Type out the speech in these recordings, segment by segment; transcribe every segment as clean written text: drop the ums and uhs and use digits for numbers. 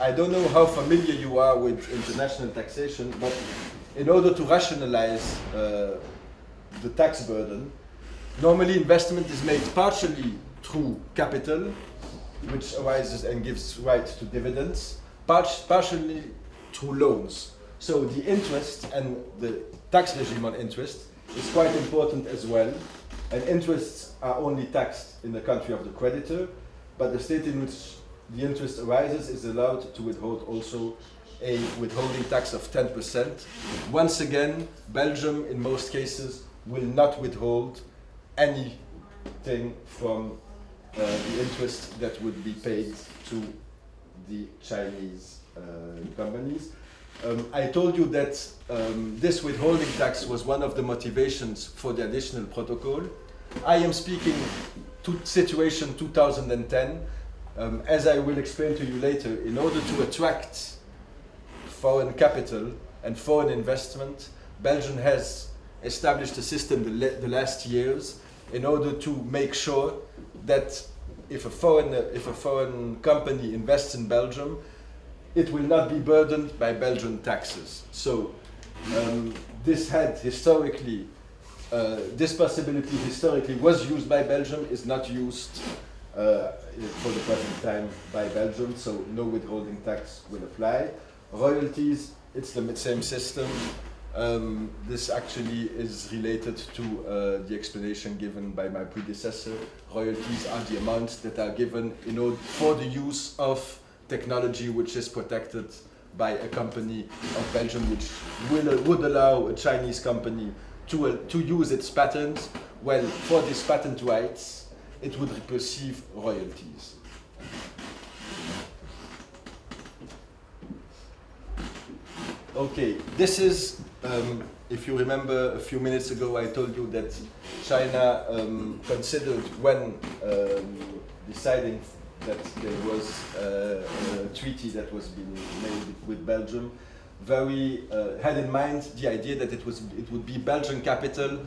I don't know how familiar you are with international taxation, but in order to rationalize the tax burden, normally investment is made partially through capital, which arises and gives right to dividends, partially through loans. So the interest and the tax regime on interest is quite important as well. And interests are only taxed in the country of the creditor, but the state in which the interest arises is allowed to withhold also a withholding tax of 10%. Once again, Belgium, in most cases, will not withhold anything from the interest that would be paid to the Chinese companies. I told you that this withholding tax was one of the motivations for the additional protocol. I am speaking to situation 2010. As I will explain to you later, in order to attract foreign capital and foreign investment, Belgium has established a system the last years in order to make sure that if a foreign company invests in Belgium, it will not be burdened by Belgian taxes. So this had historically, this possibility historically was used by Belgium, is not used for the present time by Belgium, so no withholding tax will apply. Royalties, it's the same system. This actually is related to the explanation given by my predecessor. Royalties are the amounts that are given in order for the use of technology which is protected by a company of Belgium, which would allow a Chinese company to use its patents. Well, for these patent rights, it would receive royalties. Okay, this is, if you remember a few minutes ago, I told you that China considered when deciding that there was a treaty that was being made with Belgium, had in mind the idea that it would be Belgian capital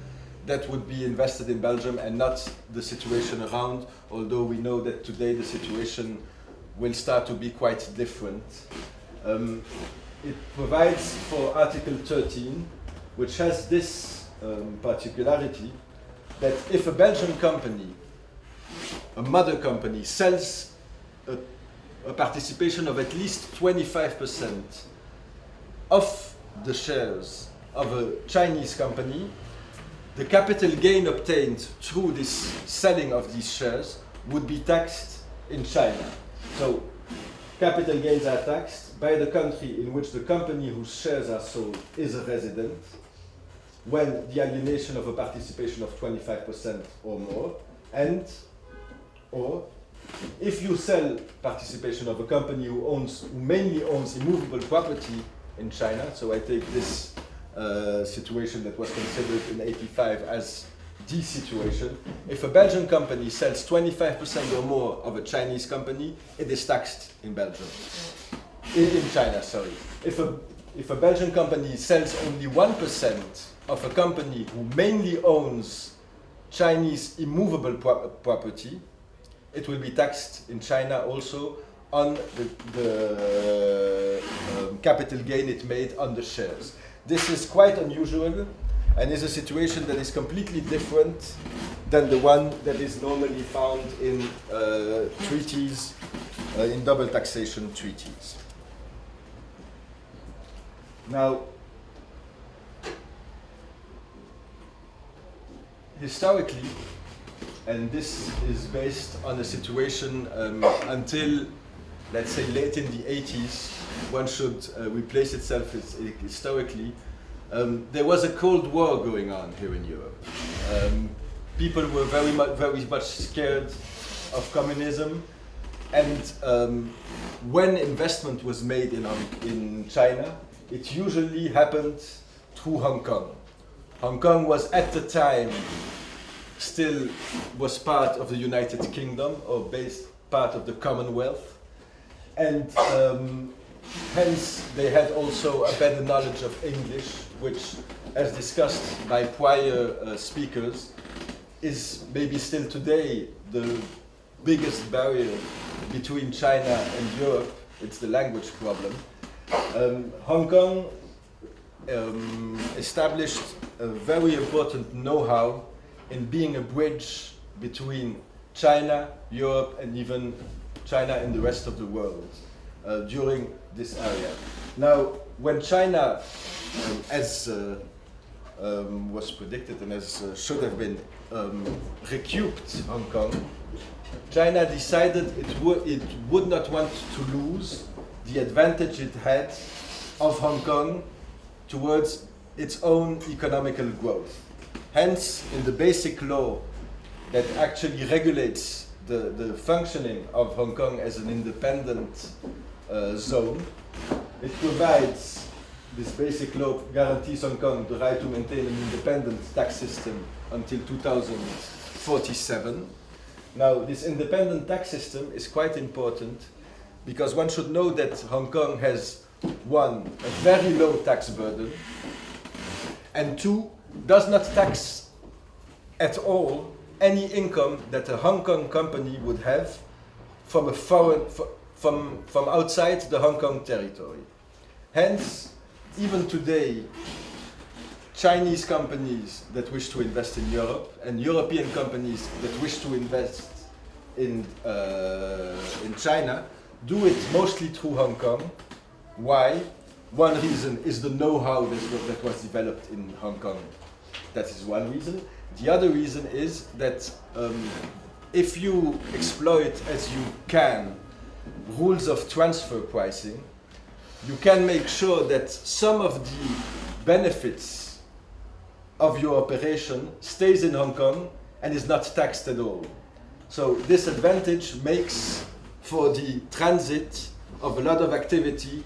that would be invested in Belgium and not the situation around, although we know that today the situation will start to be quite different. It provides for Article 13, which has this particularity, that if a Belgian company, a mother company, sells a participation of at least 25% of the shares of a Chinese company, the capital gain obtained through this selling of these shares would be taxed in China. So capital gains are taxed by the country in which the company whose shares are sold is a resident, when the alienation of a participation of 25% or more, or if you sell participation of a company who mainly owns immovable property in China, so I take this situation that was considered in '85 as the situation. If a Belgian company sells 25% or more of a Chinese company, it is taxed in Belgium. In China, sorry. If a Belgian company sells only 1% of a company who mainly owns Chinese immovable property, it will be taxed in China also on the capital gain it made on the shares. This is quite unusual and is a situation that is completely different than the one that is normally found in treaties, in double taxation treaties. Now, historically, and this is based on a situation until, let's say, late in the 80s, one should replace itself historically. There was a Cold War going on here in Europe. People were very much scared of communism, and when investment was made in China, it usually happened through Hong Kong. Hong Kong was at the time still was part of the United Kingdom, or part of the Commonwealth, and hence they had also a better knowledge of English, which, as discussed by prior speakers, is maybe still today the biggest barrier between China and Europe, it's the language problem. Hong Kong established a very important know-how in being a bridge between China, Europe, and even China and the rest of the world during this area. Now, when China, as was predicted and as should have been, recouped Hong Kong, China decided it would not want to lose the advantage it had of Hong Kong towards its own economical growth. Hence, in the basic law that actually regulates the functioning of Hong Kong as an independent zone, it provides, this basic law guarantees Hong Kong the right to maintain an independent tax system until 2047. Now, this independent tax system is quite important because one should know that Hong Kong has, one, a very low tax burden, and two, does not tax at all any income that a Hong Kong company would have from a foreign, from outside the Hong Kong territory. Hence, even today, Chinese companies that wish to invest in Europe and European companies that wish to invest in China do it mostly through Hong Kong. Why? One reason is the know-how that was developed in Hong Kong. That is one reason. The other reason is that if you exploit as you can rules of transfer pricing, you can make sure that some of the benefits of your operation stays in Hong Kong and is not taxed at all. So this advantage makes for the transit of a lot of activity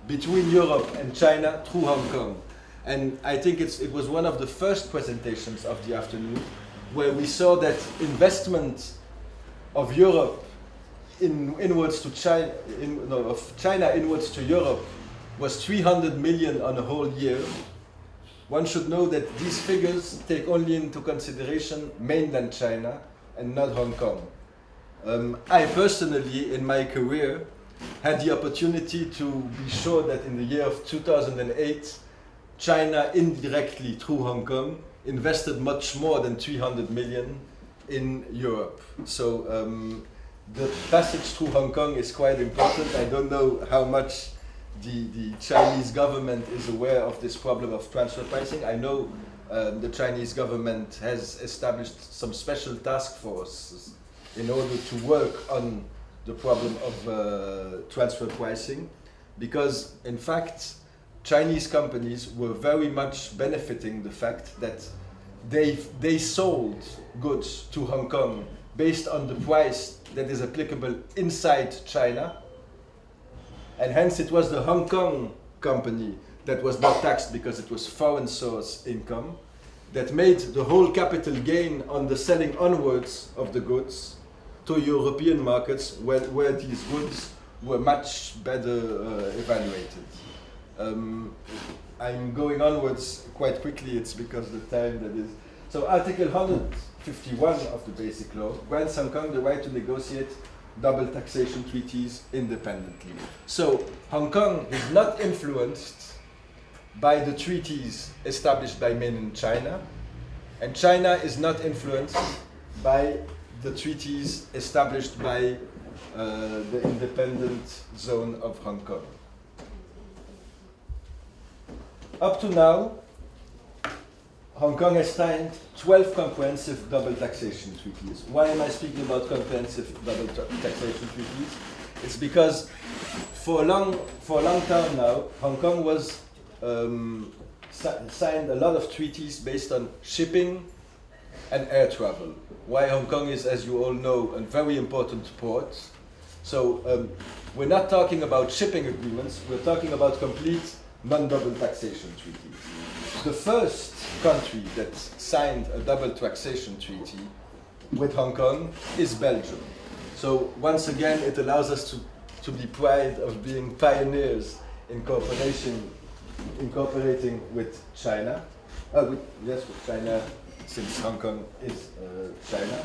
between Europe and China through Hong Kong. And I think it was one of the first presentations of the afternoon where we saw that investment of Europe inwards to China, of China inwards to Europe was 300 million on a whole year. One should know that these figures take only into consideration mainland China and not Hong Kong. I personally, in my career, had the opportunity to be sure that in the year of 2008, China indirectly through Hong Kong invested much more than 300 million in Europe. So the passage through Hong Kong is quite important. I don't know how much the Chinese government is aware of this problem of transfer pricing. I know the Chinese government has established some special task forces in order to work on the problem of transfer pricing, because in fact Chinese companies were very much benefiting the fact that they sold goods to Hong Kong based on the price that is applicable inside China, and hence it was the Hong Kong company that was not taxed because it was foreign source income that made the whole capital gain on the selling onwards of the goods to European markets where these goods were much better evaluated. I'm going onwards quite quickly, it's because the time that is. So Article 151 of the Basic Law grants Hong Kong the right to negotiate double taxation treaties independently. So Hong Kong is not influenced by the treaties established by mainland China, and China is not influenced by the treaties established by the independent zone of Hong Kong. Up to now, Hong Kong has signed 12 comprehensive double taxation treaties. Why am I speaking about comprehensive double taxation treaties? It's because for a long time now, Hong Kong was signed a lot of treaties based on shipping and air travel. Why Hong Kong is, as you all know, a very important port. So we're not talking about shipping agreements, we're talking about complete non-double taxation treaties. The first country that signed a double taxation treaty with Hong Kong is Belgium. So once again, it allows us to be proud of being pioneers in incorporating with China. With China, since Hong Kong is China.